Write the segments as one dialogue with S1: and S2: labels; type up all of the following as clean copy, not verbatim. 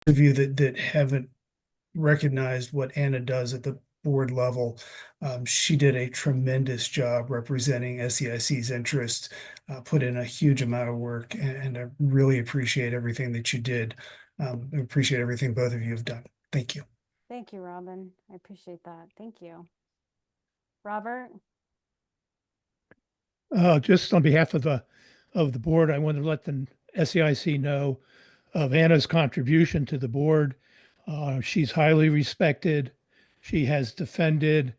S1: of you that haven't recognized what Anna does at the board level, she did a tremendous job representing SEIC's interests, put in a huge amount of work, and I really appreciate everything that you did. I appreciate everything both of you have done. Thank you.
S2: Thank you, Robin. I appreciate that. Thank you. Robert?
S3: Just on behalf of the board, I want to let the SEIC know of Anna's contribution to the board. She's highly respected. She has defended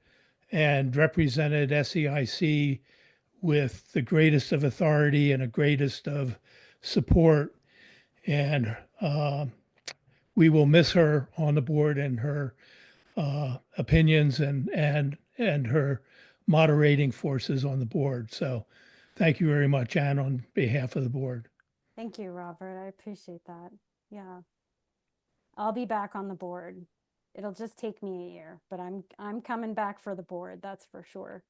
S3: and represented SEIC with the greatest of authority and the greatest of support. And we will miss her on the board and her opinions and her moderating forces on the board. So thank you very much, Anne, on behalf of the board.
S2: Thank you, Robert. I appreciate that. Yeah. I'll be back on the board. It'll just take me a year, but I'm coming back for the board, that's for sure.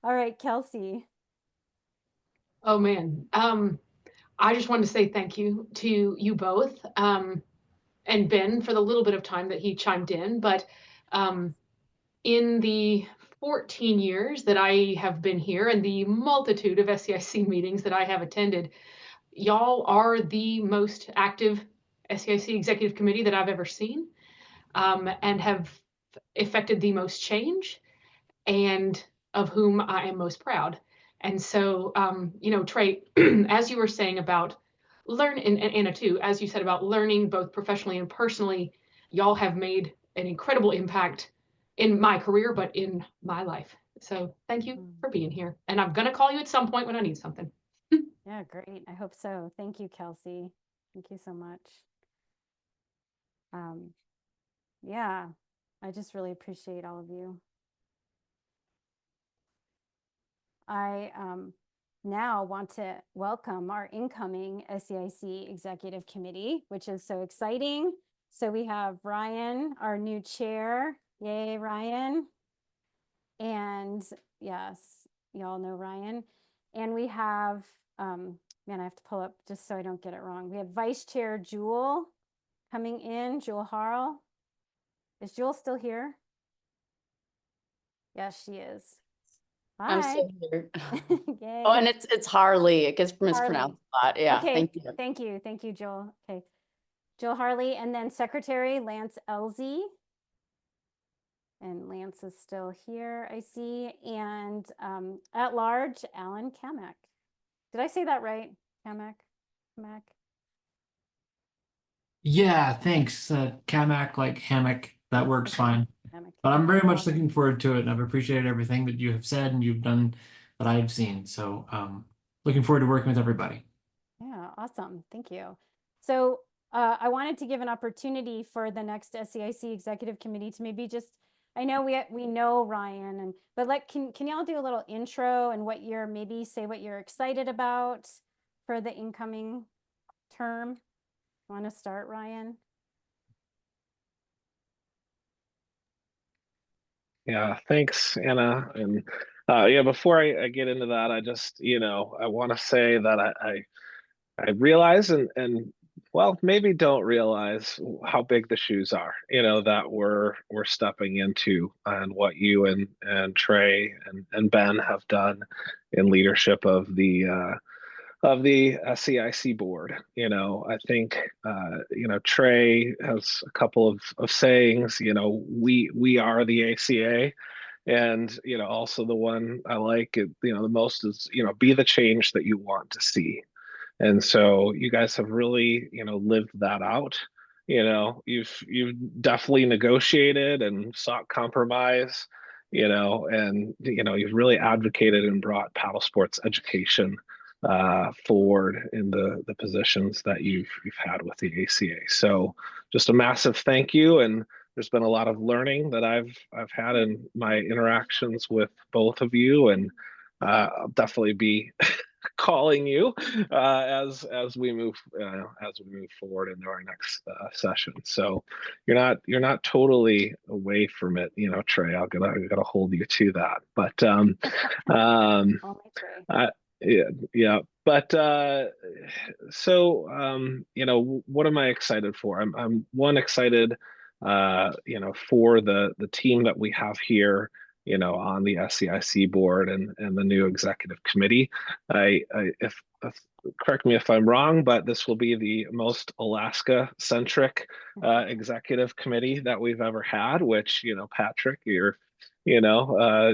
S2: All right, Kelsey.
S4: Oh man. I just wanted to say thank you to you both, and Ben for the little bit of time that he chimed in. But in the 14 years that I have been here and the multitude of SEIC meetings that I have attended, y'all are the most active SEIC executive committee that I've ever seen, and have effected the most change, and of whom I am most proud. And so, Trey, as you were saying about and Anna too, as you said about learning both professionally and personally, y'all have made an incredible impact in my career, but in my life. So thank you for being here. And I'm going to call you at some point when I need something.
S2: Yeah, great. I hope so. Thank you, Kelsey. Thank you so much. Yeah, I just really appreciate all of you. I now want to welcome our incoming SEIC Executive Committee, which is so exciting. So we have Ryan, our new chair. Yay, Ryan. And yes, y'all know Ryan. And we have, man, I have to pull up just so I don't get it wrong. We have Vice Chair Jewel coming in, Jewel Harrell. Is Jewel still here? Yes, she is. Hi.
S5: I'm still here.
S2: Yay.
S5: Oh, and it's Harley. It gets mispronounced a lot. Yeah.
S2: Okay.
S5: Thank you.
S2: Thank you, Joel. Okay. Joel Harley, and then Secretary Lance Elzey. And Lance is still here, I see. And at large, Alan Kamek. Did I say that right? Kamek?
S6: Yeah, thanks. Kamak, like hammock, that works fine. But I'm very much looking forward to it, and I've appreciated everything that you have said and you've done that I've seen. So looking forward to working with everybody.
S2: Yeah, awesome. Thank you. So I wanted to give an opportunity for the next SEIC Executive Committee to maybe just, I know we know Ryan, but can y'all do a little intro and maybe say what you're excited about for the incoming term? Want to start, Ryan?
S7: Yeah, thanks, Anna. And yeah, before I get into that, I just, I want to say that I realize and well, maybe don't realize how big the shoes are, that we're stepping into, and what you and Trey and Ben have done in leadership of the SEIC board. I think Trey has a couple of sayings. We are the ACA, and also the one I like it, the most is be the change that you want to see. And so you guys have really lived that out. You've definitely negotiated and sought compromise. And you've really advocated and brought paddle sports education forward in the positions that you've had with the ACA. So just a massive thank you. And there's been a lot of learning that I've had in my interactions with both of you, and I'll definitely be calling you as we move forward into our next session. So you're not totally away from it, Trey. I gotta hold you to that. But Yeah. But so what am I excited for? I'm one excited for the team that we have here, on the SEIC board and the new executive committee. If correct me if I'm wrong, but this will be the most Alaska centric executive committee that we've ever had, which, Patrick,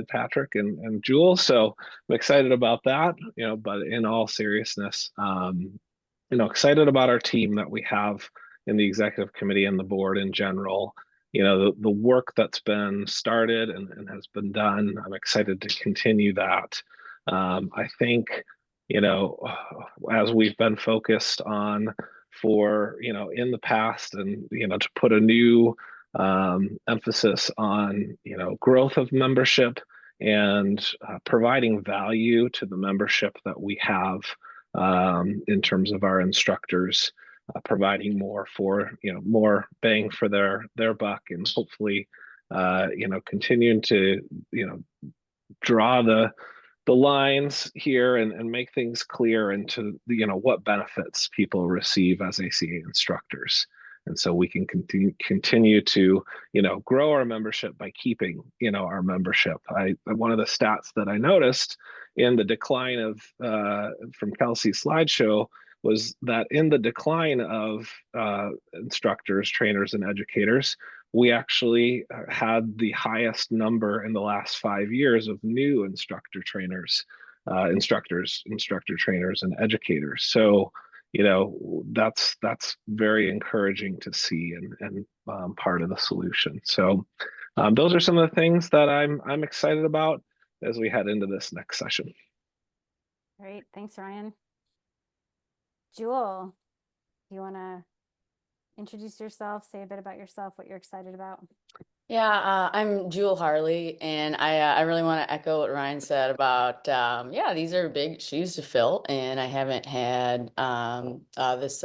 S7: Patrick and Jewel. So I'm excited about that, but in all seriousness, excited about our team that we have in the executive committee and the board in general. The work that's been started and has been done, I'm excited to continue that. I think, as we've been focused on for, in the past, and, to put a new emphasis on, growth of membership and providing value to the membership that we have, in terms of our instructors, providing more for, more bang for their buck, and hopefully, continuing to, draw the lines here and make things clear into what benefits people receive as ACA instructors. And so we can continue to, grow our membership by keeping, our membership. One of the stats that I noticed in the decline of from Kelsey's slideshow was that in the decline of instructors, trainers, and educators, we actually had the highest number in the last 5 years of new instructor trainers, instructor trainers, and educators. So, that's very encouraging to see, and part of the solution. So, those are some of the things that I'm excited about as we head into this next session.
S2: Great, thanks, Ryan. Jewel, do you want to introduce yourself, say a bit about yourself, what you're excited about?
S5: Yeah, I'm Jewel Harley, and I really want to echo what Ryan said about these are big shoes to fill, and I haven't had this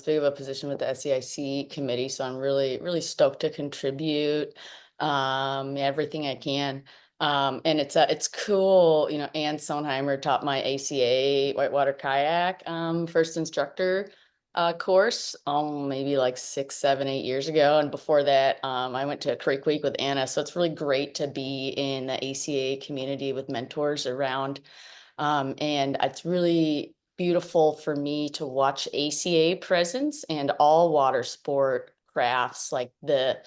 S5: big of a position with the SEIC committee, so I'm really stoked to contribute everything I can. And it's cool, Ann Sonheimer taught my ACA whitewater kayak first instructor course maybe like 6, 7, 8 years ago, and before that I went to a Creek Week with Anna. So it's really great to be in the ACA community with mentors around, and it's really beautiful for me to watch ACA presence and all water sport crafts, like they're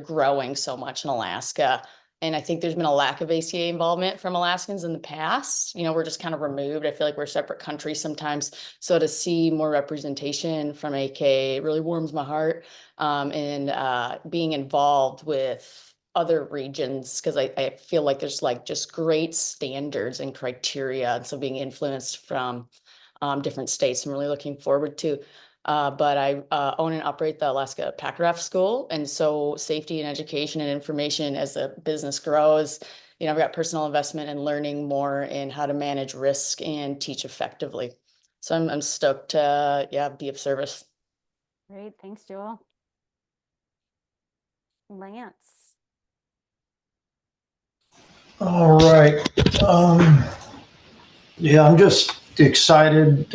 S5: growing so much in Alaska. And I think there's been a lack of ACA involvement from Alaskans in the past. We're just kind of removed. I feel like we're a separate country sometimes. So to see more representation from AK really warms my heart. And being involved with other regions, because I feel like there's like just great standards and criteria. And so being influenced from different states, I'm really looking forward to. But I own and operate the Alaska Packraft School. And so safety and education and information as the business grows, I've got personal investment in learning more in how to manage risk and teach effectively. So I'm stoked to, be of service.
S2: Great. Thanks, Jewel. Lance.
S8: All right. I'm just excited.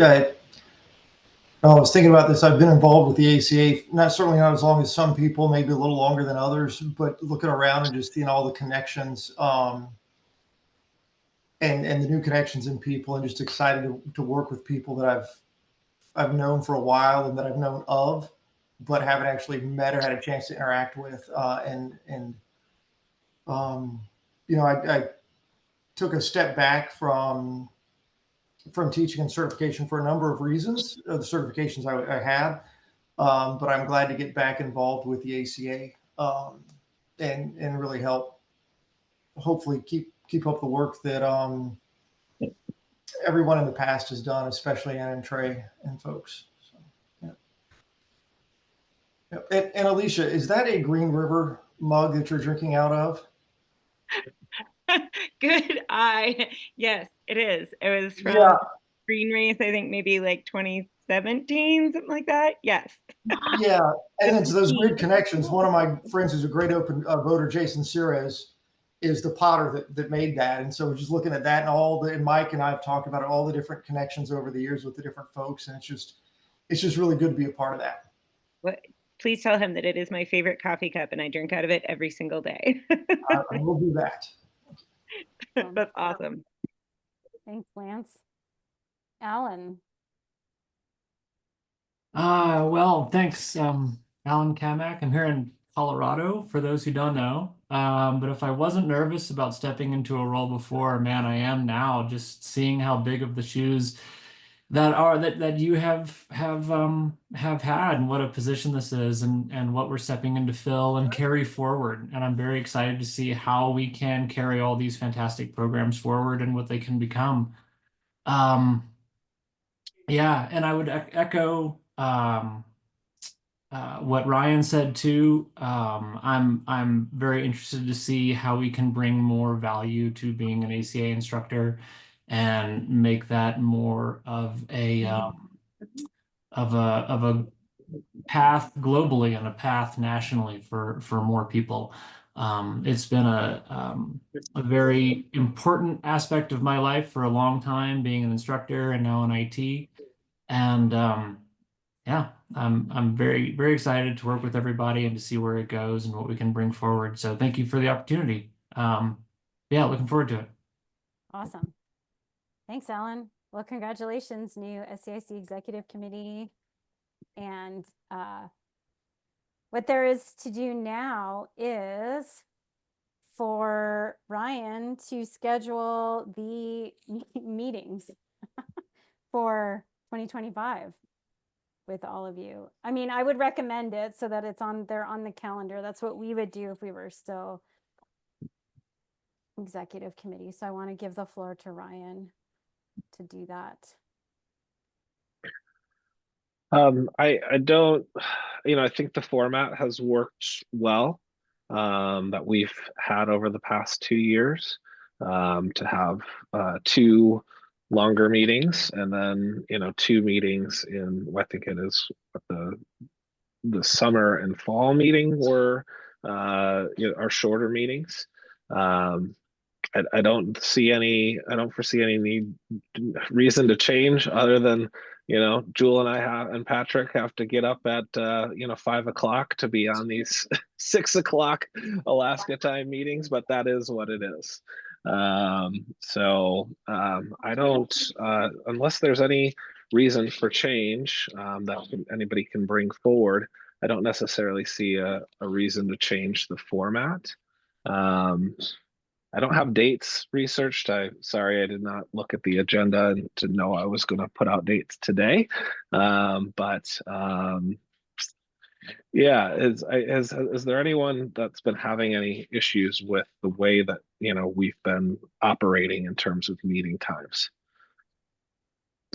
S8: I was thinking about this. I've been involved with the ACA, certainly not as long as some people, maybe a little longer than others, but looking around and just seeing all the connections and the new connections in people, and just excited to work with people that I've known for a while and that I've known of, but haven't actually met or had a chance to interact with. I took a step back from teaching and certification for a number of reasons, the certifications I had, but I'm glad to get back involved with the ACA and really help, hopefully keep up the work that everyone in the past has done, especially Ann and Trey and folks. So, yeah. And Alicia, is that a Green River mug that you're drinking out of?
S9: Good eye. Yes, it is. It was from Green Race, I think maybe like 2017, something like that. Yes.
S8: Yeah, and it's those grid connections. One of my friends who's a great open voter, Jason Sires, is the potter that made that. And so just looking at that and Mike and I have talked about it, all the different connections over the years with the different folks. And it's just really good to be a part of that.
S9: What? Please tell him that it is my favorite coffee cup and I drink out of it every single day.
S8: I will do that.
S9: That's awesome.
S2: Thanks, Lance. Alan.
S6: Well, thanks, Alan Kamak. I'm here in Colorado, for those who don't know. But if I wasn't nervous about stepping into a role before, man, I am now. Just seeing how big of the shoes that you have had, and what a position this is, and what we're stepping in to fill and carry forward. And I'm very excited to see how we can carry all these fantastic programs forward and what they can become. Yeah, and I would echo what Ryan said too. I'm very interested to see how we can bring more value to being an ACA instructor and make that more of a path globally and a path nationally for more people. It's been a very important aspect of my life for a long time, being an instructor and now in IT. And yeah, I'm very, very excited to work with everybody and to see where it goes and what we can bring forward. So thank you for the opportunity. Yeah, looking forward to it.
S2: Awesome. Thanks, Alan. Well, congratulations, new SEIC Executive Committee. And what there is to do now is for Ryan to schedule the meetings for 2025 with all of you. I mean, I would recommend it so that it's on the calendar. That's what we would do if we were still executive committee. So I want to give the floor to Ryan to do that.
S7: I don't, I think the format has worked well, that we've had over the past 2 years, to have 2 longer meetings and then, 2 meetings in, I think it is the summer and fall meeting were, our shorter meetings. I don't foresee any reason to change other than, Jewel and and Patrick have to get up at 5 o'clock to be on these 6 o'clock Alaska time meetings, but that is what it is. I don't, unless there's any reason for change that anybody can bring forward, I don't necessarily see a reason to change the format. I don't have dates researched. Sorry, I did not look at the agenda to know I was going to put out dates today. Yeah, is there anyone that's been having any issues with the way that we've been operating in terms of meeting times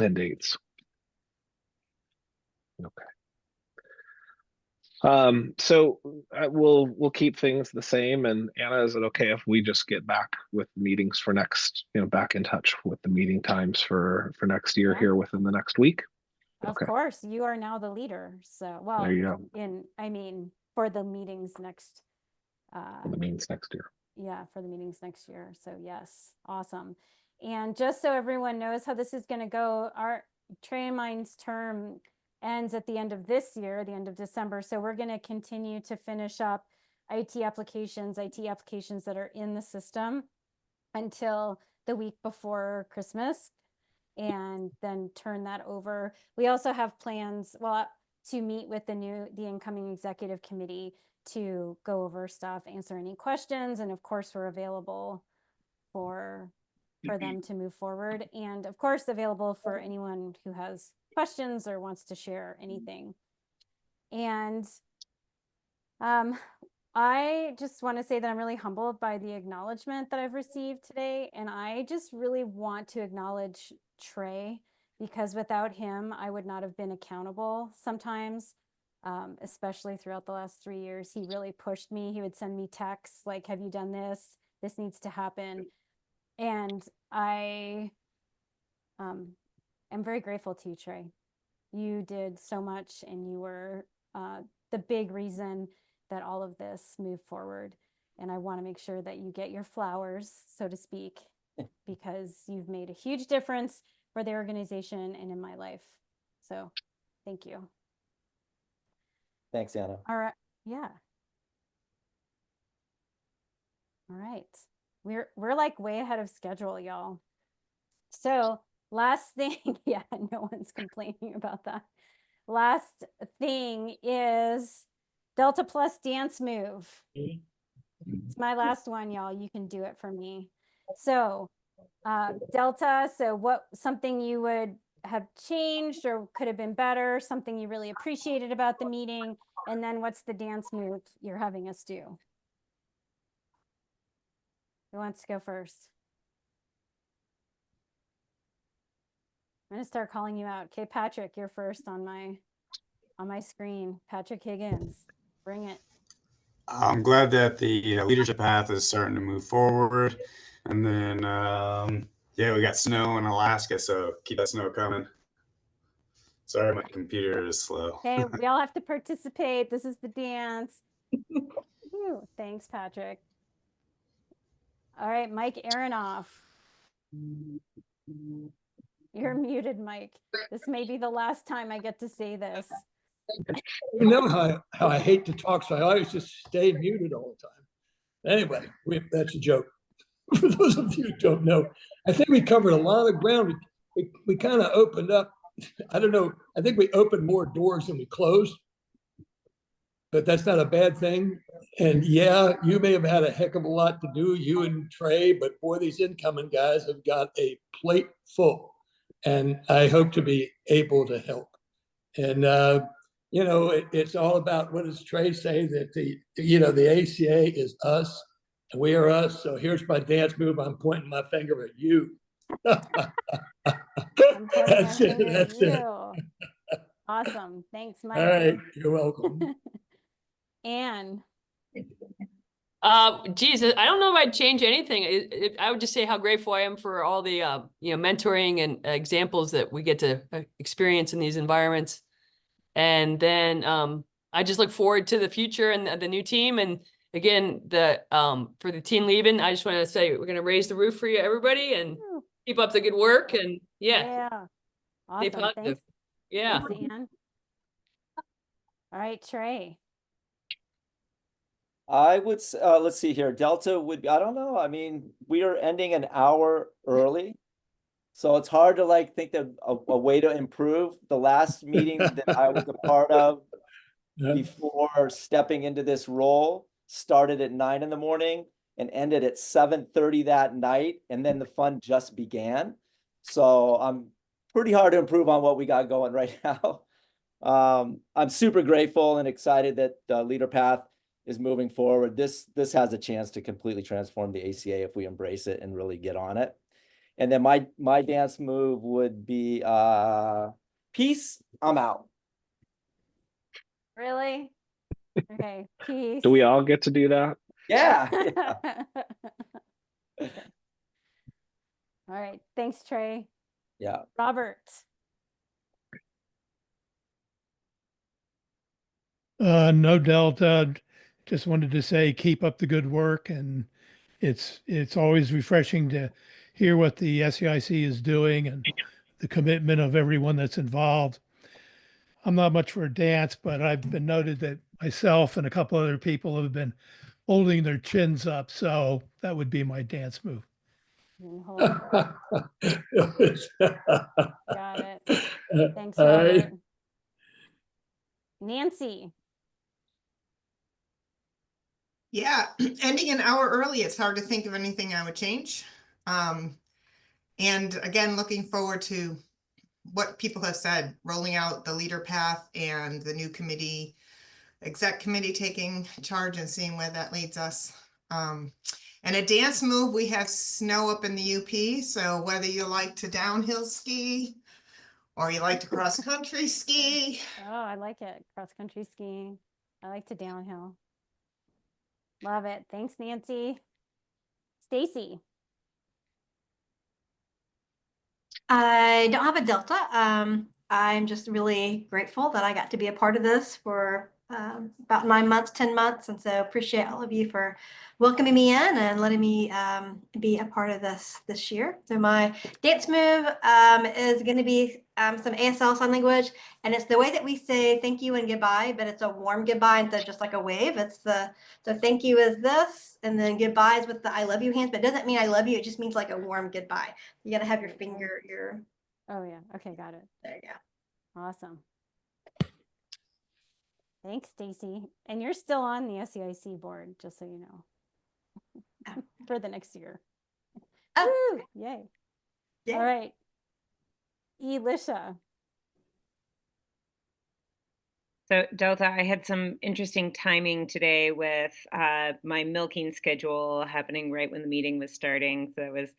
S7: and dates? Okay. So we'll keep things the same. And Anna, is it okay if we just get back with meetings for next, back in touch with the meeting times for next year here within the next week?
S2: Of course, you are now the leader. So, well,
S7: there you go.
S2: For the meetings next.
S7: For the meetings next year.
S2: Yeah, for the meetings next year. So yes, awesome. And just so everyone knows how this is going to go, our Trey and mine's term ends at the end of this year, the end of December. So we're going to continue to finish up IT applications that are in the system until the week before Christmas, and then turn that over. We also have plans, to meet with the incoming executive committee to go over stuff, answer any questions, and of course we're available for them to move forward, and of course available for anyone who has questions or wants to share anything. And I just want to say that I'm really humbled by the acknowledgement that I've received today, and I just really want to acknowledge Trey, because without him I would not have been accountable sometimes, especially throughout the last 3 years. He really pushed me. He would send me texts like, have you done this? This needs to happen. And I am very grateful to you, Trey. You did so much, and you were the big reason that all of this moved forward. And I want to make sure that you get your flowers, so to speak, because you've made a huge difference for the organization and in my life. So thank you.
S10: Thanks, Anna.
S2: All right. Yeah. All right. We're like way ahead of schedule, y'all. So last thing, yeah, no one's complaining about that. Last thing is Delta Plus dance move. It's my last one, y'all. You can do it for me. So Delta, so something you would have changed or could have been better, something you really appreciated about the meeting, and then what's the dance move you're having us do? Who wants to go first? I'm gonna start calling you out. Okay, Patrick, you're first on my screen. Patrick Higgins, bring it.
S11: I'm glad that the leadership path is starting to move forward. And then, yeah, we got snow in Alaska, so keep that snow coming. Sorry, my computer is slow.
S2: Okay, we all have to participate. This is the dance. Whew, thanks, Patrick. All right, Mike Aronoff. You're muted, Mike. This may be the last time I get to say this.
S12: You know how I hate to talk, so I always just stay muted all the time. Anyway, that's a joke. For those of you who don't know, I think we covered a lot of ground. We kind of opened up. I don't know. I think we opened more doors than we closed, but that's not a bad thing. And yeah, you may have had a heck of a lot to do, you and Trey, but boy, these incoming guys have got a plate full, and I hope to be able to help. And you know, it's all about, what does Trey say, that the ACA is us and we are us. So here's my dance move. I'm pointing my finger at you. That's it. That's it.
S2: Awesome. Thanks, Mike.
S12: All right. You're welcome.
S2: Anne.
S13: Geez, I don't know if I'd change anything. I would just say how grateful I am for all the mentoring and examples that we get to experience in these environments. And then I just look forward to the future and the new team. And again, for the team leaving, I just want to say we're going to raise the roof for you, everybody, and keep up the good work. And
S2: Yeah. Awesome.
S13: stay positive.
S2: Thanks.
S13: Yeah.
S2: Thanks, Anne. All right, Trey.
S10: I would, let's see here. Delta would be, I don't know. I mean, we are ending an hour early. So it's hard to think of a way to improve. The last meeting that I was a part of before stepping into this role started at 9 in the morning and ended at 7:30 that night. And then the fun just began. So I'm pretty hard to improve on what we got going right now. I'm super grateful and excited that the Leader Path is moving forward. This has a chance to completely transform the ACA if we embrace it and really get on it. And then my dance move would be peace. I'm out.
S2: Really? Okay. Peace.
S7: Do we all get to do that?
S10: Yeah.
S2: Okay. All right. Thanks, Trey.
S10: Yeah.
S2: Robert.
S3: No, Delta. Just wanted to say keep up the good work, and it's always refreshing to hear what the SEIC is doing and the commitment of everyone that's involved. I'm not much for a dance, but I've been noted that myself and a couple other people have been holding their chins up, so that would be my dance move.
S2: Got it. Thanks,
S12: All
S2: Robert.
S12: right.
S2: Nancy.
S14: Yeah, ending an hour early, it's hard to think of anything I would change. And again, looking forward to what people have said, rolling out the Leader Path and the new committee, exec committee taking charge and seeing where that leads us. And a dance move, we have snow up in the UP. So whether you like to downhill ski or you like to cross country ski.
S2: Oh, I like it. Cross country skiing. I like to downhill. Love it. Thanks, Nancy. Stacy.
S15: I don't have a Delta. I'm just really grateful that I got to be a part of this for about 9 months, 10 months. And so appreciate all of you for welcoming me in and letting me be a part of this year. So my dance move is going to be some ASL sign language. And it's the way that we say thank you and goodbye, but it's a warm goodbye instead of just like a wave. It's so thank you is this, and then goodbye is with the I love you hands, but it doesn't mean I love you. It just means like a warm goodbye. You got to have your finger,
S2: Oh yeah. Okay. Got it.
S15: there you go.
S2: Awesome. Thanks, Stacy. And you're still on the SEIC board, just so you know, for the next year.
S15: Oh,
S2: Woo! Yay.
S15: yeah.
S2: All right. Elisha.
S9: So Delta, I had some interesting timing today with my milking schedule happening right when the meeting was starting. So I was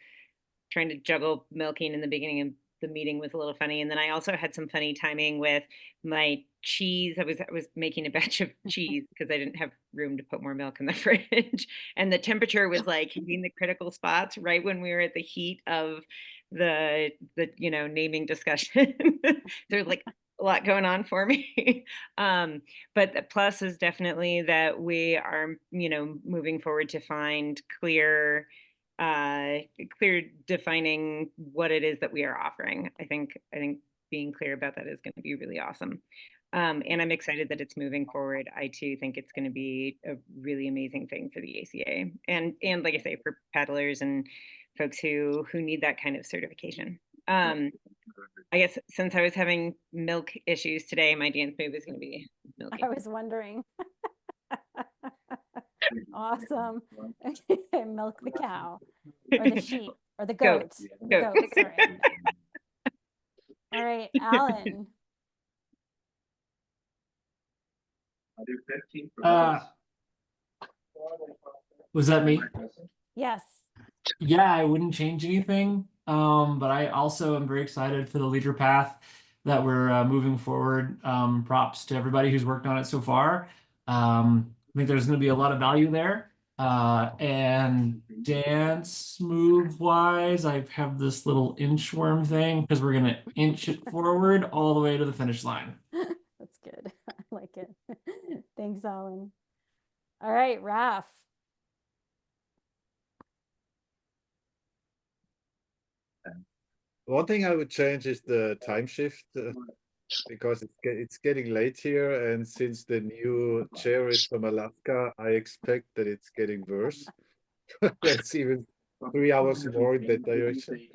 S9: trying to juggle milking in the beginning of the meeting was a little funny. And then I also had some funny timing with my cheese. I was making a batch of cheese because I didn't have room to put more milk in the fridge. And the temperature was like hitting the critical spots right when we were at the heat of the naming discussion. There's like a lot going on for me. But the plus is definitely that we are, moving forward to find clear defining what it is that we are offering. I think being clear about that is going to be really awesome. And I'm excited that it's moving forward. I too think it's going to be a really amazing thing for the ACA and like I say, for paddlers and folks who need that kind of certification. I guess since I was having milk issues today, my dance move is going to be milking.
S2: I was wondering. Awesome. Milk the cow or the sheep or the goat.
S9: Goat.
S2: Sorry. All right, Alan.
S6: Was that me?
S2: Yes.
S6: Yeah, I wouldn't change anything. But I also am very excited for the leader path that we're moving forward. Props to everybody who's worked on it so far. I think there's going to be a lot of value there. And dance move wise, I have this little inchworm thing because we're going to inch it forward all the way to the finish line.
S2: That's good. I like it. Thanks, Alan. All right, Raf.
S16: One thing I would change is the time shift because it's getting late here, and since the new chair is from Alaska, I expect that it's getting worse. That's even 3 hours more in that direction.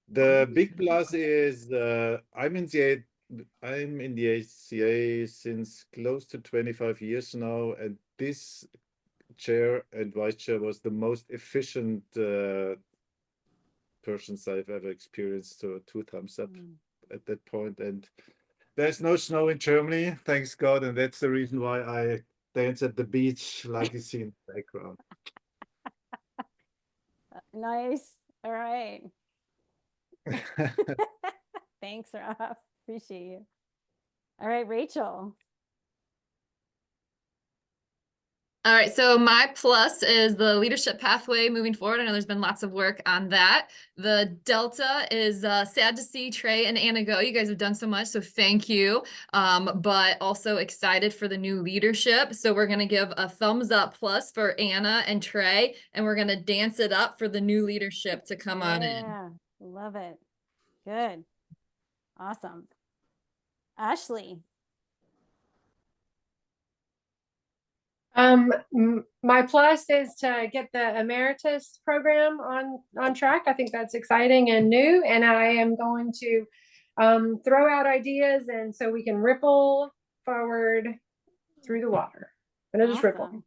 S16: The big plus is I'm in the ACA since close to 25 years now, and this chair and vice chair was the most efficient persons I've ever experienced. So 2 thumbs up at that point. And there's no snow in Germany, thanks God, and that's the reason why I dance at the beach like you see in the background.
S2: Nice. All right. Thanks, Raf. Appreciate you. All right, Rachel.
S17: All right, so my plus is the leadership pathway moving forward. I know there's been lots of work on that. The delta is sad to see Trey and Anna go. You guys have done so much, so thank you. But also excited for the new leadership. So we're going to give a thumbs up plus for Anna and Trey, and we're going to dance it up for the new leadership to come on in.
S2: Yeah, love it. Good. Awesome. Ashley.
S18: My plus is to get the emeritus program on track. I think that's exciting and new, and I am going to throw out ideas, and so we can ripple forward through the water. And it'll just ripple.
S2: Awesome.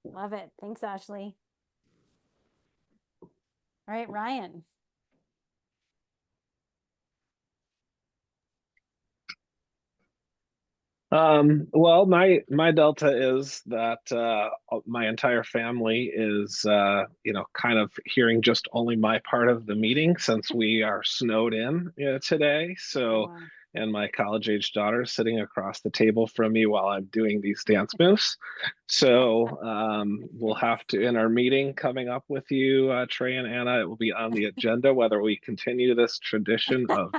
S2: Love it. Thanks, Ashley. All right, Ryan.
S7: Well, my delta is that my entire family is kind of hearing just only my part of the meeting since we are snowed in today. So and my college-age daughter sitting across the table from me while I'm doing these dance moves. So we'll have to, in our meeting coming up with you, Trey and Anna, it will be on the agenda whether we continue this tradition of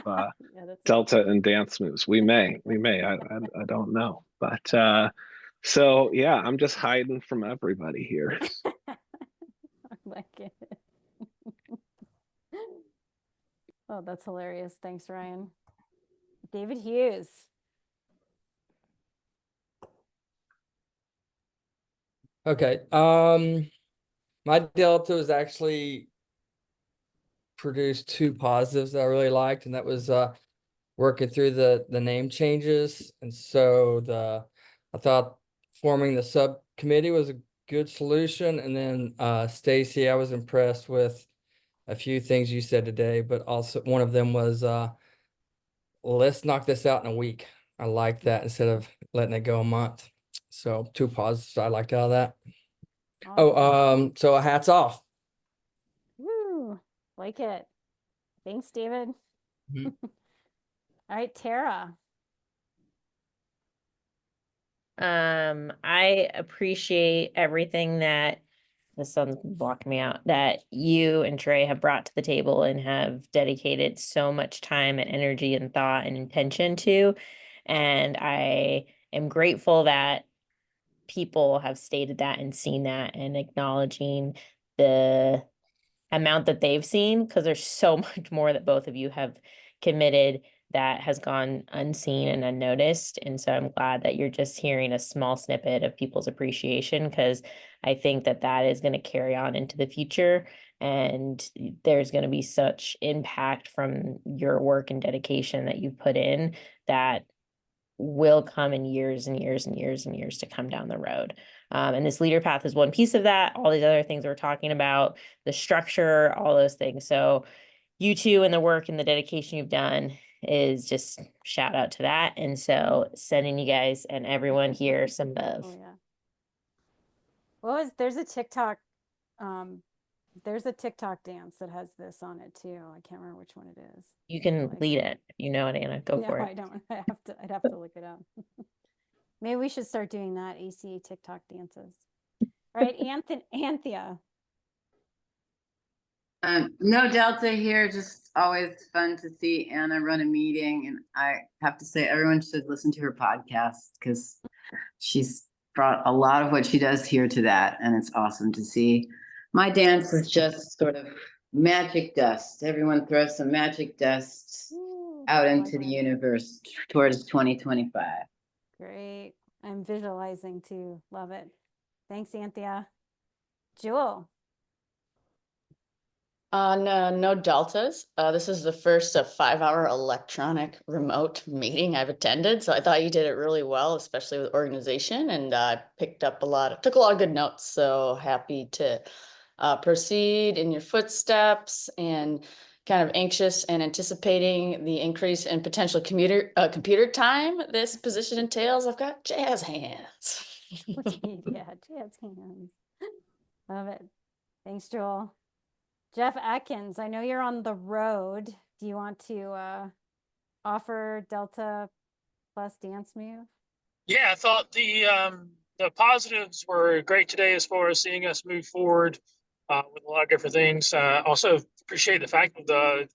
S7: Delta and dance moves. We may. I don't know. But so yeah, I'm just hiding from everybody here.
S2: I like it. Oh, that's hilarious. Thanks, Ryan. David Hughes.
S19: Okay. My Delta was actually produced 2 positives that I really liked, and that was working through the name changes. And so I thought forming the subcommittee was a good solution. And then Stacy, I was impressed with a few things you said today, but also one of them was let's knock this out in a week. I like that instead of letting it go a month. So 2 positives I liked out of that. So hats off.
S2: Woo, like it. Thanks, David.
S19: Mhm.
S2: All right, Tara.
S20: I appreciate everything that the sun's blocking me out, that you and Trey have brought to the table and have dedicated so much time and energy and thought and intention to. And I am grateful that people have stated that and seen that and acknowledging the amount that they've seen, because there's so much more that both of you have committed that has gone unseen and unnoticed. And so I'm glad that you're just hearing a small snippet of people's appreciation, because I think that that is going to carry on into the future. And there's going to be such impact from your work and dedication that you've put in that will come in years and years and years and years to come down the road. And this leader path is one piece of that. All these other things we're talking about, the structure, all those things. So you two and the work and the dedication you've done is just shout out to that. And so sending you guys and everyone here some love.
S2: Oh, yeah. There's a TikTok dance that has this on it too. I can't remember which one it is.
S20: You can lead it. You know it, Anna. Go for it.
S2: No, I don't. I'd have to look it up. Maybe we should start doing that, ACA TikTok dances. All right, Anthea.
S21: No Delta here, just always fun to see Anna run a meeting. And I have to say, everyone should listen to her podcast because she's brought a lot of what she does here to that. And it's awesome to see. My dance is just sort of magic dust. Everyone throws some magic dust out into the universe towards 2025.
S2: Great. I'm visualizing too. Love it. Thanks, Anthea. Jewel.
S5: No deltas. This is the first 5-hour electronic remote meeting I've attended. So I thought you did it really well, especially with organization, and took a lot of good notes. So happy to proceed in your footsteps, and kind of anxious and anticipating the increase in potential computer time this position entails. I've got jazz hands.
S2: Yeah, jazz hands. Love it. Thanks, Joel. Jeff Atkins, I know you're on the road. Do you want to offer Delta plus dance move?
S22: Yeah, I thought the positives were great today as far as seeing us move forward with a lot of different things. Also appreciate the fact of the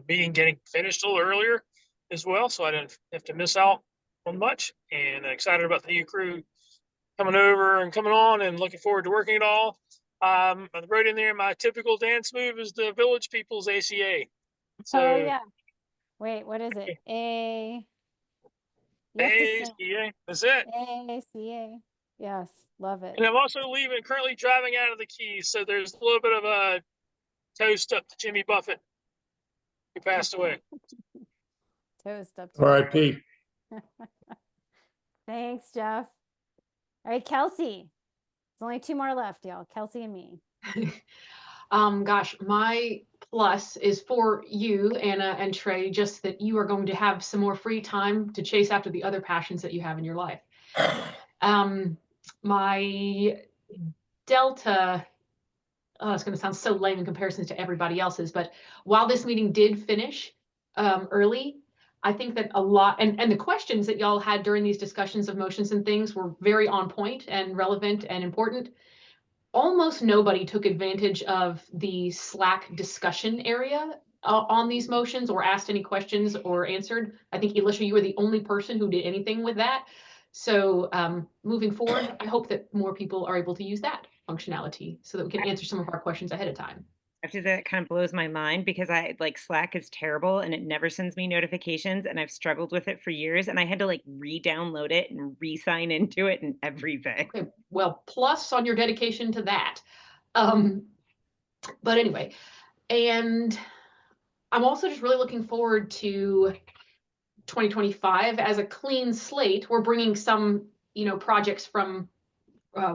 S22: meeting getting finished a little earlier as well, so I didn't have to miss out on much. And excited about the new crew coming over and coming on, and looking forward to working it all. I wrote in there, my typical dance move is the Village People's ACA. So,
S2: oh yeah. Wait, what is it?
S22: ACA. That's it.
S2: ACA. Yes, love it.
S22: And I'm also currently driving out of the Keys, so there's a little bit of a toast up to Jimmy Buffett, who passed away.
S2: Toast up.
S12: R.I.P.
S2: Thanks, Jeff. All right, Kelsey. There's only 2 more left, y'all. Kelsey and me.
S4: Gosh, my plus is for you, Anna and Trey, just that you are going to have some more free time to chase after the other passions that you have in your life. My Delta, it's going to sound so lame in comparison to everybody else's, but while this meeting did finish early, I think that a lot, and the questions that y'all had during these discussions of motions and things were very on point and relevant and important. Almost nobody took advantage of the Slack discussion area on these motions or asked any questions or answered. I think, Elisha, you were the only person who did anything with that. So moving forward, I hope that more people are able to use that functionality so that we can answer some of our questions ahead of time.
S9: Actually, that kind of blows my mind because I like Slack is terrible and it never sends me notifications, and I've struggled with it for years, and I had to like re-download it and re-sign into it and everything.
S4: Okay, well, plus on your dedication to that. But anyway, and I'm also just really looking forward to 2025 as a clean slate. We're bringing some, projects from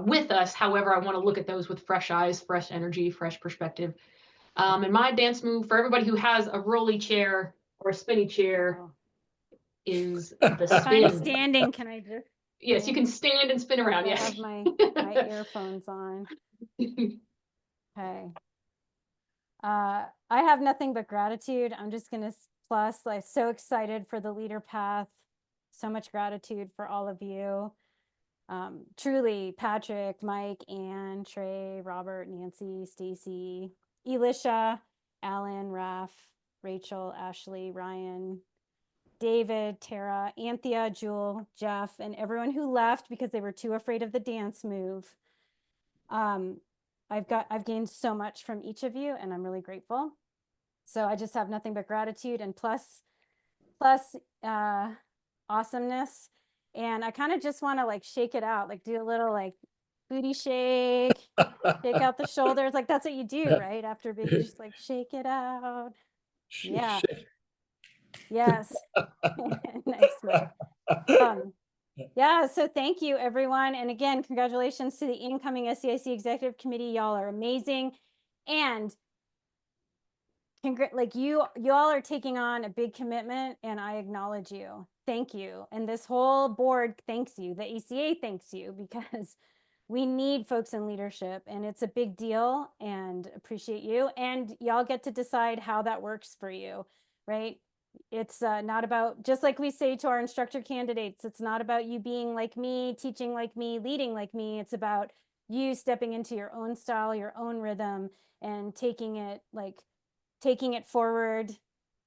S4: with us. However, I want to look at those with fresh eyes, fresh energy, fresh perspective. And my dance move for everybody who has a rolly chair or a spinny chair is the
S2: If
S4: spin.
S2: I'm standing, can I just?
S4: Yes, you can stand and spin around.
S2: I
S4: Yes.
S2: have my earphones on. Okay. I have nothing but gratitude. I'm just gonna plus, like, so excited for the leader path. So much gratitude for all of you. Truly, Patrick, Mike, Ann, Trey, Robert, Nancy, Stacy, Elisha, Alan, Raf, Rachel, Ashley, Ryan, David, Tara, Anthea, Jewel, Jeff, and everyone who left because they were too afraid of the dance move. I've gained so much from each of you, and I'm really grateful. So I just have nothing but gratitude and plus awesomeness. And I kind of just want to like shake it out, like do a little like booty shake, shake out the shoulders. Like that's what you do, right? After big, you just like shake it out. Yeah. Yes. Nice, Mike. Yeah, so thank you, everyone. And again, congratulations to the incoming SEIC Executive Committee. Y'all are amazing. And you all are taking on a big commitment, and I acknowledge you. Thank you. And this whole board thanks you. The ACA thanks you, because we need folks in leadership, and it's a big deal, and appreciate you. And y'all get to decide how that works for you, right? It's not about, just like we say to our instructor candidates, it's not about you being like me, teaching like me, leading like me. It's about you stepping into your own style, your own rhythm, and taking it forward,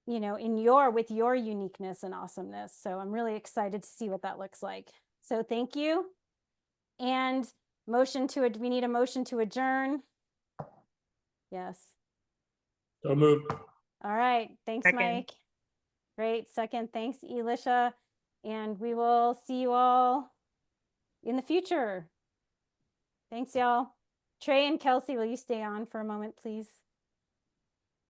S2: with your uniqueness and awesomeness. So I'm really excited to see what that looks like. So thank you. And we need a motion to adjourn. Yes.
S12: So moved.
S2: All right. Thanks,
S9: Second.
S2: Mike. Great. Second. Thanks, Elisha. And we will see you all in the future. Thanks, y'all. Trey and Kelsey, will you stay on for a moment, please?